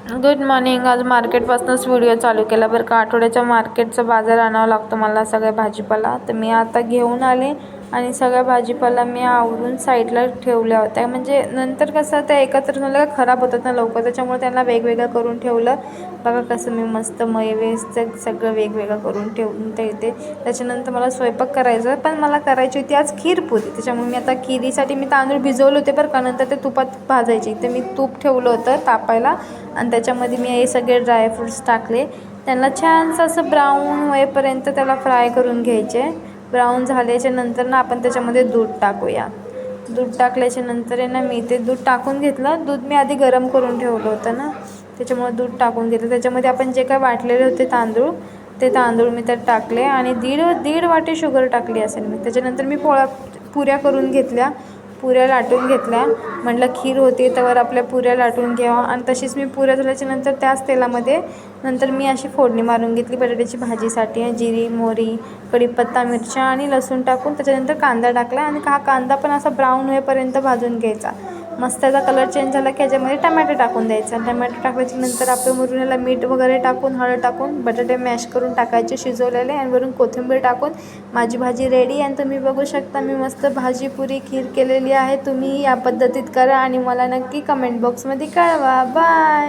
Good morning. आज मार्केटपासूनच video चालू केला बरं का. आठवड्याच्या मार्केटचा बाजार आणावा लागतो मला, सगळ्या भाजीपाला. तर मी आता घेऊन आले आणि सगळ्या भाजीपाला मी आवरून साईडला ठेवल्या होत्या. म्हणजे नंतर कसं त्या एकत्र झालं का खराब होतात ना लवकर, त्याच्यामुळे त्यांना वेगवेगळं करून ठेवलं. बघा कसं मी मस्त वेळेचं सगळं वेगवेगळं करून ठेवून ठेवते. त्याच्यानंतर मला स्वयंपाक करायचा, पण मला करायची होती आज खीरपुरी. त्याच्यामुळे मी आता खिरीसाठी मी तांदूळ भिजवले होते बरं का. नंतर ते तुपात भाजायचे, तर मी तूप ठेवलं होतं तापायला आणि त्याच्यामध्ये मी हे सगळे ड्रायफ्रूट्स टाकले. त्यांना छानसं असं ब्राऊन होईपर्यंत त्याला फ्राय करून घ्यायचे. ब्राऊन झाल्याच्या नंतर ना आपण त्याच्यामध्ये दूध टाकूया. दूध टाकल्याच्या नंतर आहे ना, मी ते दूध टाकून घेतलं. दूध मी आधी गरम करून ठेवलं होतं ना, त्याच्यामुळे दूध टाकून घेतलं. त्याच्यामध्ये आपण जे काय वाटलेले होते तांदूळ, ते तांदूळ मी त्यात टाकले आणि दीड वाटी शुगर टाकली असेल मी. त्याच्यानंतर मी पुऱ्या करून घेतल्या, पुऱ्या लाटून घेतल्या. म्हटलं खीर होती त्यावर आपल्या पुऱ्या लाटून घ्यावा. आणि तशीच मी पुऱ्या झाल्याच्या नंतर त्याच तेलामध्ये नंतर मी अशी फोडणी मारून घेतली बटाट्याची भाजीसाठी. जिरी, मोहरी, कढीपत्ता, मिरच्या आणि लसूण टाकून त्याच्यानंतर कांदा टाकला आणि हा कांदा पण असा ब्राऊन होईपर्यंत भाजून घ्यायचा. मस्त त्याचा कलर चेंज झाला की याच्यामध्ये टमॅटो टाकून द्यायचा. टमॅटो टाकल्याच्या नंतर आपण वरून याला मीठ वगैरे टाकून, हळद टाकून बटाटे मॅश करून टाकायचे शिजवलेले आणि वरून कोथिंबीर टाकून माझी भाजी रेडी. आणि तुम्ही बघू शकता मी मस्त भाजी पुरी खीर केलेली आहे. तुम्ही या पद्धतीत करा आणि मला नक्की कमेंट बॉक्समध्ये कळवा. बाय.